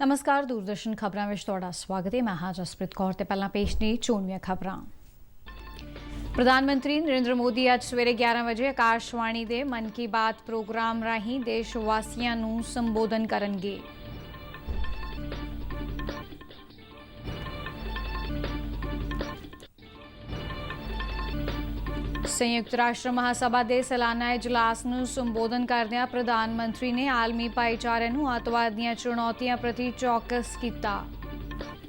नमस्कार दूरदर्शन खबरां विच तुहाडा स्वागत है। मैं हां जसप्रीत कौर ते पहलां पेश ने चोणवीआं खबरां। प्रधानमंत्री नरेंद्र मोदी अज सवेरे 11 बजे आकाशवाणी दे मन की बात प्रोग्राम राहीं देशवासियां नूं संबोधन करनगे। संयुक्त राष्ट्र महासभा के सालाना इजलास नूं संबोधन करदिआं प्रधानमंत्री ने आलमी भाईचारे नूं अतवाद दीआं चुनौतियां प्रति चौकस किया।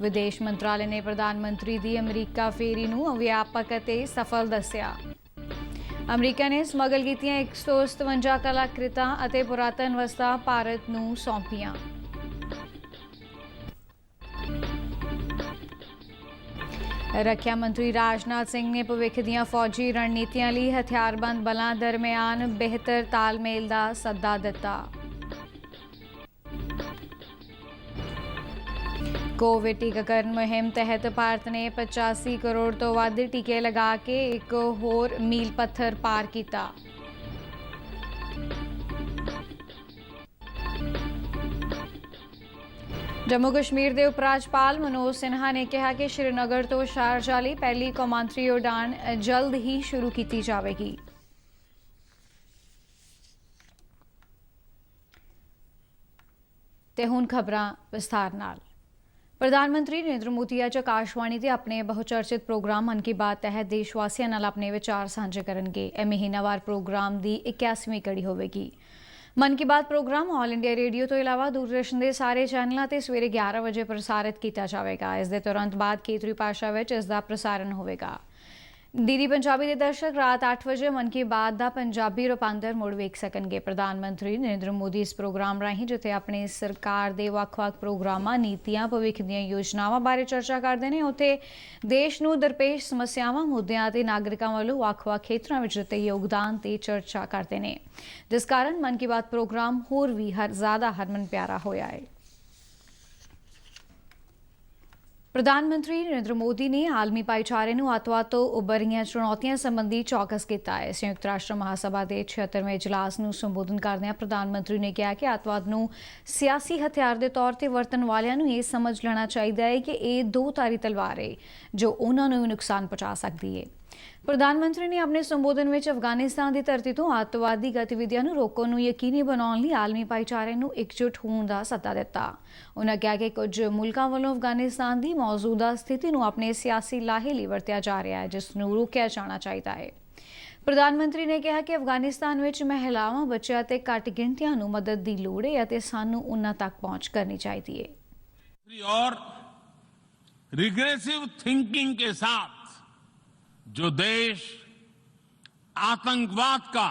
विदेश मंत्रालय ने प्रधानमंत्री की अमरीका फेरी नूं व्यापक अते सफल दस्सिया। अमरीका ने समगल कीतिआं 157 कलाकृतां अते पुरातन वस्तां भारत नूं सौंपियां। रक्षा मंत्री राजनाथ सिंह ने भविख दीआं फौजी रणनीतियां लई हथियारबंद बलां दरमियान बेहतर तालमेल दा सद्दा दिता। कोविड टीकाकरण मुहिम तहत भारत ने 85 करोड़ तो वध टीके लगा के एक होर मील पत्थर पार किया। जम्मू कश्मीर के उपराज्यपाल मनोज सिन्हा ने कहा कि श्रीनगर तो शारजा लई पहली कौमांतरी उड़ान जल्द ही शुरू की जाएगी। ते हुण खबरां विस्तार नाल। प्रधानमंत्री नरेंद्र मोदी अज आकाशवाणी के अपने बहुचर्चित प्रोग्राम मन की बात तहत देशवासियों नाल अपने विचार साझे करनगे। यह महीनावार प्रोग्राम की 81वीं कड़ी होवेगी। मन की बात प्रोग्राम ऑल इंडिया रेडियो तो इलावा दूरदर्शन के सारे चैनलों पर सवेरे 11 बजे प्रसारित किया जाएगा। इसके तुरंत बाद खेतरी भाषा में इसका प्रसारण होगा। डीडी पंजाबी के दर्शक रात 8 बजे मन की बात का पंजाबी रूपांतर मुड़ वेख सकणगे। प्रधानमंत्री नरेंद्र मोदी इस प्रोग्राम राहीं जिथे अपनी सरकार के ਵੱਖ-ਵੱਖ प्रोग्रामां नीतियां भविख दीआं योजनावां बारे चर्चा करते हैं, उत्थे देश नूं दरपेश समस्यावां मुद्दिआं ते नागरिकां वल्लों ਵੱਖ-ਵੱਖ खेत्रां विच दित्ते योगदान ते चर्चा करते हैं, जिस कारण मन की बात प्रोग्राम होर भी ज़्यादा हरमन प्यारा होया है। प्रधानमंत्री नरेंद्र मोदी ने आलमी भाईचारे नूं अतवाद तो उभरियां चुनौतियां संबंधी चौकस किया है। संयुक्त राष्ट्र महासभा के 76वें इजलास नूं संबोधन करदिआं प्रधानमंत्री ने कहा कि अतवाद नूं सियासी हथियार के तौर पर वरतण वालिआं नूं यह समझ लेना चाहिए है कि यह दो धारी तलवार है जो उन्हां नूं नुकसान पहुंचा सकती है। प्रधानमंत्री ने अपने संबोधन में अफगानिस्तान की धरती तो अतवादी गतिविधियों नूं रोकण नूं यकीनी बनाउण लई आलमी भाईचारे नूं एकजुट होण दा सद्दा दिता। उन्होंने कहा कि कुछ मुल्कां वल्लों अफगानिस्तान की मौजूदा स्थिति नूं अपने सियासी लाहे लई वरतिया जा रहा है, जिस नूं रोकिया जाना चाहिए है। प्रधानमंत्री ने कहा कि अफगानिस्तान विच महिलावां, बच्चिआं ते घट गिणतिआं नूं मदद की लोड़ है अते सानूं उन्हां तक पहुंच करनी चाहिए है। और रिग्रेसिव थिंकिंग के साथ जो देश आतंकवाद का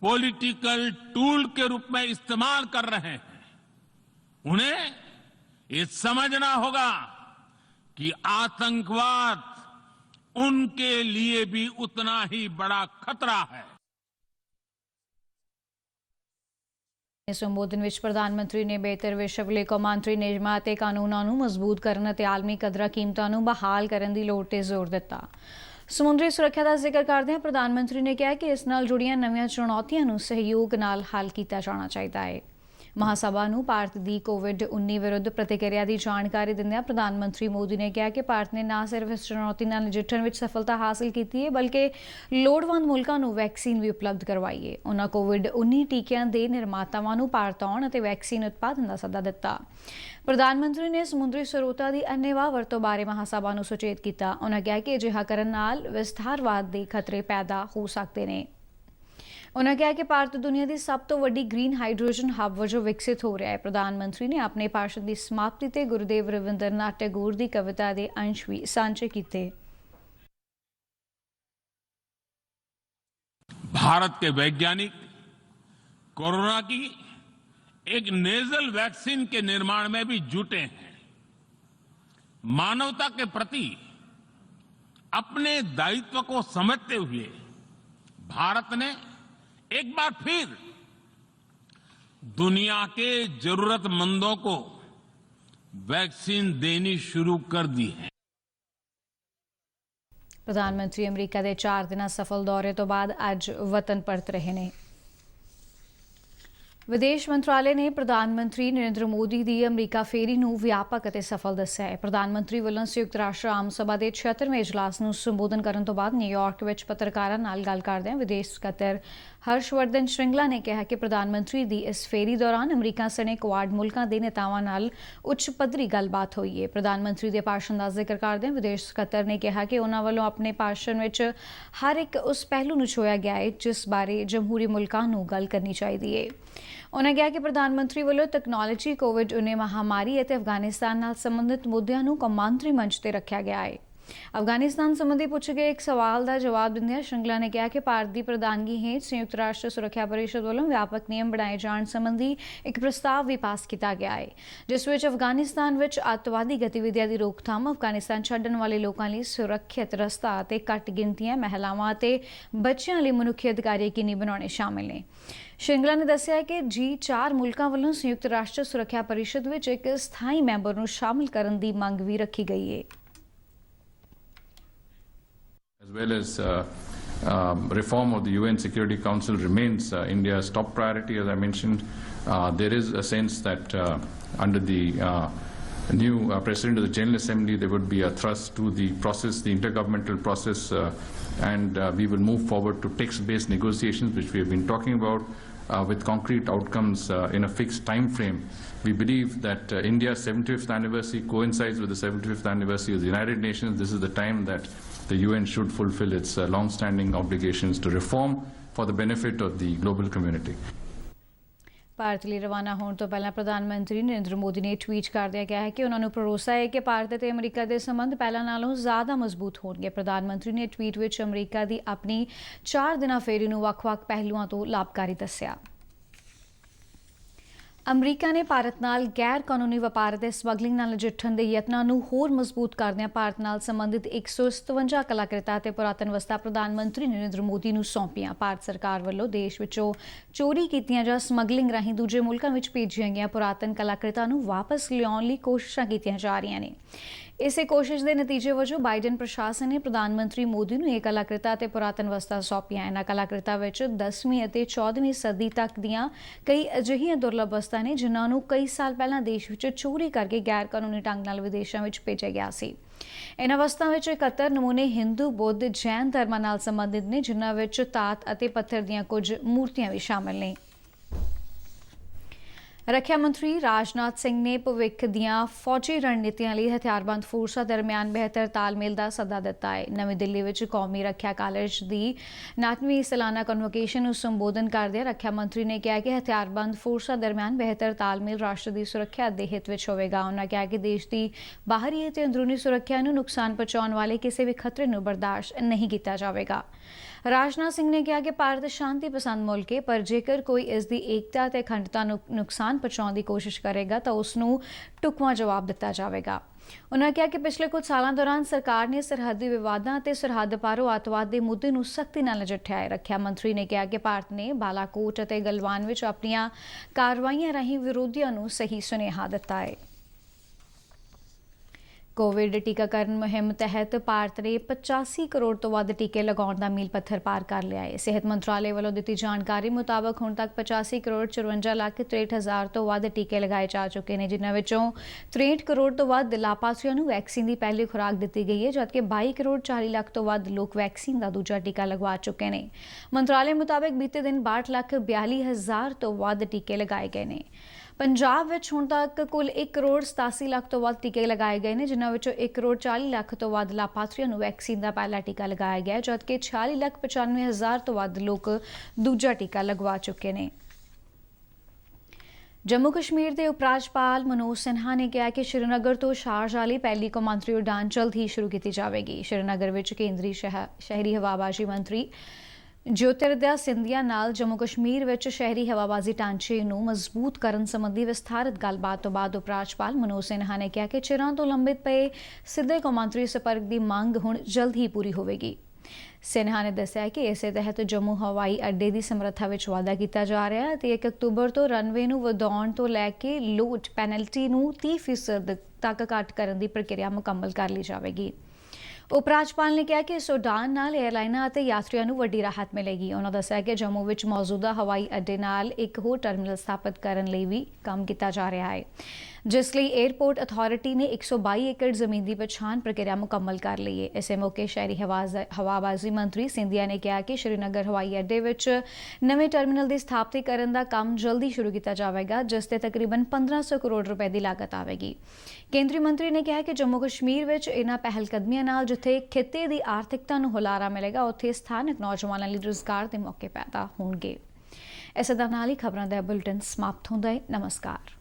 पॉलिटिकल टूल के रूप में इस्तेमाल कर रहे हैं, उन्हें ये समझना होगा कि आतंकवाद उनके लिए भी उतना ही बड़ा खतरा है। संबोधन विच प्रधानमंत्री ने बेहतर विश्व लई कौमांतरी नियमां ते कानूनां नूं मजबूत करन ते आलमी कदरां कीमतां नूं बहाल करन दी लोड़ ते जोर दिता। समुद्री सुरक्षा का जिक्र करदे प्रधानमंत्री ने कहा कि इस नाल जुड़ियां नवीं चुनौतियां नूं सहयोग नाल हल किया जाना चाहिए है। महासभा नूं भारत की कोविड-19 विरुद्ध प्रतिक्रिया की जानकारी दिंदिआं प्रधानमंत्री मोदी ने कहा कि भारत ने न सिर्फ इस चुनौती नाल नजिठण विच सफलता हासिल की है, बल्कि लोड़वंद मुल्कां नूं वैक्सीन भी उपलब्ध करवाई है। उन्होंने कोविड-19 टीकिਆਂ के निर्मातावां नूं भारत आउण अते वैक्सीन उत्पादन का सद्दा दिता। प्रधानमंत्री ने समुद्री स्रोतां की अन्नेवाह वरतों बारे महासभा नूं सुचेत किया। उन्होंने कहा कि अजिहा करन नाल विस्तारवाद के खतरे पैदा हो सकते हैं। उन्होंने कहा कि भारत दुनिया की सब तो वड्डी ग्रीन हाइड्रोजन हब वजों विकसित हो रहा है। प्रधानमंत्री ने अपने भाषण की समाप्ति ते गुरुदेव रविंद्रनाथ टैगोर की कविता के अंश भी सांझे किए। भारत के वैज्ञानिक कोरोना की एक नेजल वैक्सीन के निर्माण में भी जुटे हैं। मानवता के प्रति अपने दायित्व को समझते हुए भारत ने एक बार फिर दुनिया के जरूरतमंदों को वैक्सीन देनी शुरू कर दी है। प्रधानमंत्री अमरीका के 4 दिन सफल दौरे तो बाद अज वतन परत रहे ने। ਵਿਦੇਸ਼ ਮੰਤਰਾਲੇ ਨੇ ਪ੍ਰਧਾਨ ਮੰਤਰੀ ਨਰਿੰਦਰ ਮੋਦੀ ਦੀ ਅਮਰੀਕਾ ਫੇਰੀ ਨੂੰ ਵਿਆਪਕ ਅਤੇ ਸਫਲ ਦੱਸਿਆ ਹੈ। ਪ੍ਰਧਾਨ ਮੰਤਰੀ ਵੱਲੋਂ ਸੰਯੁਕਤ ਰਾਸ਼ਟਰ ਆਮ ਸਭਾ ਦੇ 76ਵੇਂ ਇਜਲਾਸ ਨੂੰ ਸੰਬੋਧਨ ਕਰਨ ਤੋਂ ਬਾਅਦ ਨਿਊਯਾਰਕ ਵਿੱਚ ਪੱਤਰਕਾਰਾਂ ਨਾਲ ਗੱਲ ਕਰਦਿਆਂ ਵਿਦੇਸ਼ ਸਕੱਤਰ ਹਰਸ਼ਵਰਧਨ ਸ਼੍ਰਿੰਗਲਾ ਨੇ ਕਿਹਾ ਕਿ ਪ੍ਰਧਾਨ ਮੰਤਰੀ ਦੀ ਇਸ ਫੇਰੀ ਦੌਰਾਨ ਅਮਰੀਕਾ ਸਣੇ ਕੁਆਡ ਮੁਲਕਾਂ ਦੇ ਨੇਤਾਵਾਂ ਨਾਲ ਉੱਚ ਪੱਧਰੀ ਗੱਲਬਾਤ ਹੋਈ ਹੈ। ਪ੍ਰਧਾਨ ਮੰਤਰੀ ਦੇ ਭਾਸ਼ਣ ਦਾ ਜ਼ਿਕਰ ਕਰਦਿਆਂ ਵਿਦੇਸ਼ ਸਕੱਤਰ ਨੇ ਕਿਹਾ ਕਿ ਉਹਨਾਂ ਵੱਲੋਂ ਆਪਣੇ ਭਾਸ਼ਣ ਵਿੱਚ ਹਰ ਇੱਕ ਉਸ ਪਹਿਲੂ ਨੂੰ ਛੋਇਆ ਗਿਆ ਹੈ ਜਿਸ ਬਾਰੇ ਜਮਹੂਰੀ ਮੁਲਕਾਂ ਨੂੰ ਗੱਲ ਕਰਨੀ ਚਾਹੀਦੀ ਹੈ। ਉਨ੍ਹਾਂ ਕਿਹਾ ਕਿ ਪ੍ਰਧਾਨ ਮੰਤਰੀ ਵੱਲੋਂ ਤਕਨਾਲੋਜੀ, ਕੋਵਿਡ-19 ਮਹਾਮਾਰੀ ਅਤੇ ਅਫਗਾਨਿਸਤਾਨ ਨਾਲ ਸੰਬੰਧਿਤ ਮੁੱਦਿਆਂ ਨੂੰ ਕੌਮਾਂਤਰੀ ਮੰਚ ਤੇ ਰੱਖਿਆ ਗਿਆ ਹੈ। ਅਫਗਾਨਿਸਤਾਨ ਸੰਬੰਧੀ ਪੁੱਛੇ ਗਏ ਇੱਕ ਸਵਾਲ ਦਾ ਜਵਾਬ ਦਿੰਦਿਆਂ ਸ਼੍ਰਿੰਗਲਾ ਨੇ ਕਿਹਾ ਕਿ ਭਾਰਤ ਦੀ ਪ੍ਰਧਾਨਗੀ ਹੇਠ ਸੰਯੁਕਤ ਰਾਸ਼ਟਰ ਸੁਰੱਖਿਆ ਪਰਿਸ਼ਦ ਵੱਲੋਂ ਵਿਆਪਕ ਨਿਯਮ ਬਣਾਏ ਜਾਣ ਸੰਬੰਧੀ ਇੱਕ ਪ੍ਰਸਤਾਵ ਵੀ ਪਾਸ ਕੀਤਾ ਗਿਆ ਹੈ, ਜਿਸ ਵਿੱਚ ਅਫਗਾਨਿਸਤਾਨ ਵਿੱਚ ਅੱਤਵਾਦੀ ਗਤੀਵਿਧੀਆਂ ਦੀ ਰੋਕਥਾਮ, ਅਫਗਾਨਿਸਤਾਨ ਛੱਡਣ ਵਾਲੇ ਲੋਕਾਂ ਲਈ ਸੁਰੱਖਿਅਤ ਰਸਤਾ ਅਤੇ ਘੱਟ ਗਿਣਤੀਆਂ ਮਹਿਲਾਵਾਂ ਅਤੇ ਬੱਚਿਆਂ ਲਈ ਮਨੁੱਖੀ ਅਧਿਕਾਰ ਯਕੀਨੀ ਬਣਾਉਣੇ ਸ਼ਾਮਿਲ ਨੇ। ਸ਼੍ਰਿੰਗਲਾ ਨੇ ਦੱਸਿਆ ਕਿ G4 ਮੁਲਕਾਂ ਵੱਲੋਂ ਸੰਯੁਕਤ ਰਾਸ਼ਟਰ ਸੁਰੱਖਿਆ ਪਰਿਸ਼ਦ ਵਿੱਚ ਇੱਕ ਸਥਾਈ ਮੈਂਬਰ ਨੂੰ ਸ਼ਾਮਿਲ ਕਰਨ ਦੀ ਮੰਗ ਵੀ ਰੱਖੀ ਗਈ ਹੈ। As well as reform of the UN Security Council remains India's top priority, as I mentioned. There is a sense that under the new President of the General Assembly, there would be a thrust to the process, the intergovernmental process, and we will move forward to text-based negotiations, which we have been talking about, with concrete outcomes in a fixed time frame. We believe that India's 75th anniversary coincides with the 75th anniversary of the United Nations. This is the time that the UN should fulfill its long-standing obligations to reform for the benefit of the global community. Bharat ਲਈ ਰਵਾਨਾ ਹੋਣ ਤੋਂ ਪਹਿਲਾਂ ਪ੍ਰਧਾਨ ਮੰਤਰੀ ਨਰਿੰਦਰ ਮੋਦੀ ਨੇ tweet ਕਰਦਿਆਂ ਕਿਹਾ ਹੈ ਕਿ ਉਹਨਾਂ ਨੂੰ ਭਰੋਸਾ ਹੈ ਕਿ ਭਾਰਤ ਅਤੇ ਅਮਰੀਕਾ ਦੇ ਸੰਬੰਧ ਪਹਿਲਾਂ ਨਾਲੋਂ ਜ਼ਿਆਦਾ ਮਜ਼ਬੂਤ ਹੋਣਗੇ। ਪ੍ਰਧਾਨ ਮੰਤਰੀ ਨੇ ਟਵੀਟ ਵਿੱਚ ਅਮਰੀਕਾ ਦੀ ਆਪਣੀ 4 ਦਿਨਾਂ ਫੇਰੀ ਨੂੰ ਵੱਖ-ਵੱਖ ਪਹਿਲੂਆਂ ਤੋਂ ਲਾਭਕਾਰੀ ਦੱਸਿਆ। ਅਮਰੀਕਾ ਨੇ ਭਾਰਤ ਨਾਲ ਗੈਰ ਕਾਨੂੰਨੀ ਵਪਾਰ ਅਤੇ ਸਮਗਲਿੰਗ ਨਾਲ ਨਜਿੱਠਣ ਦੇ ਯਤਨਾਂ ਨੂੰ ਹੋਰ ਮਜ਼ਬੂਤ ਕਰਦਿਆਂ ਭਾਰਤ ਨਾਲ ਸੰਬੰਧਿਤ 157 ਕਲਾਕ੍ਰਿਤਾਂ ਅਤੇ ਪੁਰਾਤਨ ਵਸਤਾਂ ਪ੍ਰਧਾਨ ਮੰਤਰੀ ਨਰਿੰਦਰ ਮੋਦੀ ਨੂੰ ਸੌਂਪੀਆਂ। ਭਾਰਤ ਸਰਕਾਰ ਵੱਲੋਂ ਦੇਸ਼ ਵਿੱਚੋਂ ਚੋਰੀ ਕੀਤੀਆਂ ਜਾਂ ਸਮਗਲਿੰਗ ਰਾਹੀਂ ਦੂਜੇ ਮੁਲਕਾਂ ਵਿੱਚ ਭੇਜੀਆਂ ਗਈਆਂ ਪੁਰਾਤਨ ਕਲਾਕ੍ਰਿਤਾਂ ਨੂੰ ਵਾਪਸ ਲਿਆਉਣ ਲਈ ਕੋਸ਼ਿਸ਼ਾਂ ਕੀਤੀਆਂ ਜਾ ਰਹੀਆਂ ਨੇ। ਇਸੇ ਕੋਸ਼ਿਸ਼ ਦੇ ਨਤੀਜੇ ਵਜੋਂ ਬਾਈਡਨ ਪ੍ਰਸ਼ਾਸਨ ਨੇ ਪ੍ਰਧਾਨ ਮੰਤਰੀ ਮੋਦੀ ਨੂੰ ਇਹ ਕਲਾਕ੍ਰਿਤਾਂ ਅਤੇ ਪੁਰਾਤਨ ਵਸਤਾਂ ਸੌਂਪੀਆਂ। ਇਹਨਾਂ ਕਲਾਕ੍ਰਿਤਾਂ ਵਿੱਚ 10ਵੀਂ ਅਤੇ 14ਵੀਂ ਸਦੀ ਤੱਕ ਦੀਆਂ ਕਈ ਅਜਿਹੀਆਂ ਦੁਰਲੱਭ ਵਸਤਾਂ ਨੇ ਜਿਨ੍ਹਾਂ ਨੂੰ ਕਈ ਸਾਲ ਪਹਿਲਾਂ ਦੇਸ਼ ਵਿੱਚ ਚੋਰੀ ਕਰਕੇ ਗੈਰ ਕਾਨੂੰਨੀ ਢੰਗ ਨਾਲ ਵਿਦੇਸ਼ਾਂ ਵਿੱਚ ਭੇਜਿਆ ਗਿਆ ਸੀ। ਇਹਨਾਂ ਵਸਤਾਂ ਵਿੱਚ 71 ਨਮੂਨੇ ਹਿੰਦੂ, ਬੁੱਧ, ਜੈਨ ਧਰਮਾਂ ਨਾਲ ਸੰਬੰਧਿਤ ਨੇ, ਜਿਨ੍ਹਾਂ ਵਿੱਚ ਧਾਤ ਅਤੇ ਪੱਥਰ ਦੀਆਂ ਕੁਝ ਮੂਰਤੀਆਂ ਵੀ ਸ਼ਾਮਲ ਨੇ। ਰੱਖਿਆ ਮੰਤਰੀ ਰਾਜਨਾਥ ਸਿੰਘ ਨੇ ਭਵਿੱਖ ਦੀਆਂ ਫੌਜੀ ਰਣਨੀਤੀਆਂ ਲਈ ਹਥਿਆਰਬੰਦ ਫੋਰਸਾਂ ਦਰਮਿਆਨ ਬਿਹਤਰ ਤਾਲਮੇਲ ਦਾ ਸੱਦਾ ਦਿੱਤਾ ਹੈ। ਨਵੀਂ ਦਿੱਲੀ ਵਿੱਚ ਕੌਮੀ ਰੱਖਿਆ ਕਾਲਜ ਦੀ 9ਵੀਂ ਸਾਲਾਨਾ ਕਨਵੋਕੇਸ਼ਨ ਨੂੰ ਸੰਬੋਧਨ ਕਰਦਿਆਂ ਰੱਖਿਆ ਮੰਤਰੀ ਨੇ ਕਿਹਾ ਕਿ ਹਥਿਆਰਬੰਦ ਫੋਰਸਾਂ ਦਰਮਿਆਨ ਬਿਹਤਰ ਤਾਲਮੇਲ ਰਾਸ਼ਟਰ ਦੀ ਸੁਰੱਖਿਆ ਦੇ ਹਿੱਤ ਵਿੱਚ ਹੋਵੇਗਾ। ਉਨ੍ਹਾਂ ਕਿਹਾ ਕਿ ਦੇਸ਼ ਦੀ ਬਾਹਰੀ ਅਤੇ ਅੰਦਰੂਨੀ ਸੁਰੱਖਿਆ ਨੂੰ ਨੁਕਸਾਨ ਪਹੁੰਚਾਉਣ ਵਾਲੇ ਕਿਸੇ ਵੀ ਖਤਰੇ ਨੂੰ ਬਰਦਾਸ਼ਤ ਨਹੀਂ ਕੀਤਾ ਜਾਵੇਗਾ। ਰਾਜਨਾਥ ਸਿੰਘ ਨੇ ਕਿਹਾ ਕਿ ਭਾਰਤ ਸ਼ਾਂਤੀ ਪਸੰਦ ਮੁਲਕ ਹੈ, ਪਰ ਜੇਕਰ ਕੋਈ ਇਸ ਦੀ ਏਕਤਾ ਅਤੇ ਅਖੰਡਤਾ ਨੂੰ ਨੁਕਸਾਨ ਪਹੁੰਚਾਉਣ ਦੀ ਕੋਸ਼ਿਸ਼ ਕਰੇਗਾ ਤਾਂ ਉਸ ਨੂੰ ਢੁਕਵਾਂ ਜਵਾਬ ਦਿੱਤਾ ਜਾਵੇਗਾ। ਉਨ੍ਹਾਂ ਕਿਹਾ ਕਿ ਪਿਛਲੇ ਕੁਝ ਸਾਲਾਂ ਦੌਰਾਨ ਸਰਕਾਰ ਨੇ ਸਰਹੱਦੀ ਵਿਵਾਦਾਂ ਅਤੇ ਸਰਹੱਦ ਪਾਰੋਂ ਅੱਤਵਾਦ ਦੇ ਮੁੱਦੇ ਨੂੰ ਸਖਤੀ ਨਾਲ ਨਜਿੱਠਿਆ ਹੈ। ਰੱਖਿਆ ਮੰਤਰੀ ਨੇ ਕਿਹਾ ਕਿ ਭਾਰਤ ਨੇ ਬਾਲਾਕੋਟ ਅਤੇ ਗਲਵਾਨ ਵਿੱਚ ਆਪਣੀਆਂ ਕਾਰਵਾਈਆਂ ਰਾਹੀਂ ਵਿਰੋਧੀਆਂ ਨੂੰ ਸਹੀ ਸੁਨੇਹਾ ਦਿੱਤਾ ਹੈ। ਕੋਵਿਡ ਟੀਕਾਕਰਨ ਮੁਹਿੰਮ ਤਹਿਤ ਭਾਰਤ ਨੇ 85 ਕਰੋੜ ਤੋਂ ਵੱਧ ਟੀਕੇ ਲਗਾਉਣ ਦਾ ਮੀਲ ਪੱਥਰ ਪਾਰ ਕਰ ਲਿਆ ਹੈ। ਸਿਹਤ ਮੰਤਰਾਲੇ ਵੱਲੋਂ ਦਿੱਤੀ ਜਾਣਕਾਰੀ ਮੁਤਾਬਕ ਹੁਣ ਤੱਕ 85 ਕਰੋੜ 54 ਲੱਖ 63 ਹਜ਼ਾਰ ਤੋਂ ਵੱਧ ਟੀਕੇ ਲਗਾਏ ਜਾ ਚੁੱਕੇ ਨੇ, ਜਿਨ੍ਹਾਂ ਵਿੱਚੋਂ 63 ਕਰੋੜ ਤੋਂ ਵੱਧ ਲਾਭਪਾਤਰੀਆਂ ਨੂੰ ਵੈਕਸੀਨ ਦੀ ਪਹਿਲੀ ਖੁਰਾਕ ਦਿੱਤੀ ਗਈ ਹੈ, ਜਦਕਿ 22 ਕਰੋੜ 40 ਲੱਖ ਤੋਂ ਵੱਧ ਲੋਕ ਵੈਕਸੀਨ ਦਾ ਦੂਜਾ ਟੀਕਾ ਲਗਵਾ ਚੁੱਕੇ ਨੇ। ਮੰਤਰਾਲੇ ਮੁਤਾਬਕ ਬੀਤੇ ਦਿਨ 62 ਲੱਖ 42 ਹਜ਼ਾਰ ਤੋਂ ਵੱਧ ਟੀਕੇ ਲਗਾਏ ਗਏ ਨੇ। ਪੰਜਾਬ ਵਿੱਚ ਹੁਣ ਤੱਕ ਕੁੱਲ 1 ਕਰੋੜ 87 ਲੱਖ ਤੋਂ ਵੱਧ ਟੀਕੇ ਲਗਾਏ ਗਏ ਨੇ, ਜਿਨ੍ਹਾਂ ਵਿੱਚੋਂ 1 ਕਰੋੜ 40 ਲੱਖ ਤੋਂ ਵੱਧ ਲਾਭਪਾਤਰੀਆਂ ਨੂੰ ਵੈਕਸੀਨ ਦਾ ਪਹਿਲਾ ਟੀਕਾ ਲਗਾਇਆ ਗਿਆ, ਜਦਕਿ 46 ਲੱਖ 95 ਹਜ਼ਾਰ ਤੋਂ ਵੱਧ ਲੋਕ ਦੂਜਾ ਟੀਕਾ ਲਗਵਾ ਚੁੱਕੇ ਨੇ। ਜੰਮੂ ਕਸ਼ਮੀਰ ਦੇ ਉਪ ਰਾਜਪਾਲ ਮਨੋਜ ਸਿਨਹਾ ਨੇ ਕਿਹਾ ਕਿ ਸ਼੍ਰੀਨਗਰ ਤੋਂ ਸ਼ਾਰਜਾਹ ਲਈ ਪਹਿਲੀ ਕੌਮਾਂਤਰੀ ਉਡਾਨ ਜਲਦ ਹੀ ਸ਼ੁਰੂ ਕੀਤੀ ਜਾਵੇਗੀ। ਸ਼੍ਰੀਨਗਰ ਵਿੱਚ ਕੇਂਦਰੀ ਸ਼ਹਿਰੀ ਹਵਾਬਾਜ਼ੀ ਮੰਤਰੀ ਜੋਤਿਰਾਦਿੱਤਿਆ ਸਿੰਧੀਆ ਨਾਲ ਜੰਮੂ ਕਸ਼ਮੀਰ ਵਿੱਚ ਸ਼ਹਿਰੀ ਹਵਾਬਾਜ਼ੀ ਢਾਂਚੇ ਨੂੰ ਮਜ਼ਬੂਤ ਕਰਨ ਸੰਬੰਧੀ ਵਿਸਥਾਰਿਤ ਗੱਲਬਾਤ ਤੋਂ ਬਾਅਦ ਉਪ ਰਾਜਪਾਲ ਮਨੋਜ ਸਿਨਹਾ ਨੇ ਕਿਹਾ ਕਿ ਚਿਰਾਂ ਤੋਂ ਲੰਬਿਤ ਪਏ ਸਿੱਧੇ ਕੌਮਾਂਤਰੀ ਸੰਪਰਕ ਦੀ ਮੰਗ ਹੁਣ ਜਲਦ ਹੀ ਪੂਰੀ ਹੋਵੇਗੀ। ਸਿਨਹਾ ਨੇ ਦੱਸਿਆ ਕਿ ਇਸੇ ਤਹਿਤ ਜੰਮੂ ਹਵਾਈ ਅੱਡੇ ਦੀ ਸਮਰੱਥਾ ਵਿੱਚ ਵਾਧਾ ਕੀਤਾ ਜਾ ਰਿਹਾ ਹੈ ਤੇ 1 ਅਕਤੂਬਰ ਤੋਂ ਰਨਵੇ ਨੂੰ ਵਧਾਉਣ ਤੋਂ ਲੈ ਕੇ ਲੋਡ ਪੈਨਲਟੀ ਨੂੰ 30% ਤੱਕ ਘੱਟ ਕਰਨ ਦੀ ਪ੍ਰਕਿਰਿਆ ਮੁਕੰਮਲ ਕਰ ਲਈ ਜਾਵੇਗੀ। ਉਪ ਰਾਜਪਾਲ ਨੇ ਕਿਹਾ ਕਿ ਇਸ ਉਡਾਨ ਨਾਲ 에ਅਰਲਾਈਨਾਂ ਅਤੇ ਯਾਤਰੀਆਂ ਨੂੰ ਵੱਡੀ ਰਾਹਤ ਮਿਲੇਗੀ। ਉਹਨਾਂ ਦੱਸਿਆ ਕਿ ਜੰਮੂ ਵਿੱਚ ਮੌਜੂਦਾ ਹਵਾਈ ਅੱਡੇ ਨਾਲ ਇੱਕ ਹੋਰ ਟਰਮੀਨਲ ਸਥਾਪਿਤ ਕਰਨ ਲਈ ਵੀ ਕੰਮ ਕੀਤਾ ਜਾ ਰਿਹਾ ਹੈ, ਜਿਸ ਲਈ 에ਅਰਪੋਰਟ ਅਥਾਰਟੀ ਨੇ 122 ਏਕੜ ਜ਼ਮੀਨ ਦੀ ਪਛਾਣ ਪ੍ਰਕਿਰਿਆ ਮੁਕੰਮਲ ਕਰ ਲਈ ਹੈ। ਇਸੇ ਮੌਕੇ ਸ਼ਹਿਰੀ ਹਵਾਬਾਜ਼ੀ ਮੰਤਰੀ ਸਿੰਧੀਆ ਨੇ ਕਿਹਾ ਕਿ ਸ਼੍ਰੀਨਗਰ ਹਵਾਈ ਅੱਡੇ ਵਿੱਚ ਨਵੇਂ ਟਰਮੀਨਲ ਦੀ ਸਥਾਪਤੀਕਰਨ ਦਾ ਕੰਮ ਜਲਦੀ ਸ਼ੁਰੂ ਕੀਤਾ ਜਾਵੇਗਾ, ਜਿਸ ਤੇ ਤਕਰੀਬਨ 1500 ਕਰੋੜ ਰੁਪਏ ਦੀ ਲਾਗਤ ਆਵੇਗੀ। ਕੇਂਦਰੀ ਮੰਤਰੀ ਨੇ ਕਿਹਾ ਕਿ ਜੰਮੂ ਕਸ਼ਮੀਰ ਵਿੱਚ ਇਹਨਾਂ ਪਹਿਲਕਦਮੀਆਂ ਨਾਲ ਜਿੱਥੇ ਖਿੱਤੇ ਦੀ ਆਰਥਿਕਤਾ ਨੂੰ ਹੁਲਾਰਾ ਮਿਲੇਗਾ, ਉੱਥੇ ਸਥਾਨਕ ਨੌਜਵਾਨਾਂ ਲਈ ਰੁਜ਼ਗਾਰ ਦੇ ਮੌਕੇ ਪੈਦਾ ਹੋਣਗੇ। ਇਸੇ ਦੇ ਨਾਲ ਹੀ ਖਬਰਾਂ ਦਾ ਬੁਲੇਟਿਨ ਸਮਾਪਤ ਹੁੰਦਾ ਹੈ। ਨਮਸਕਾਰ।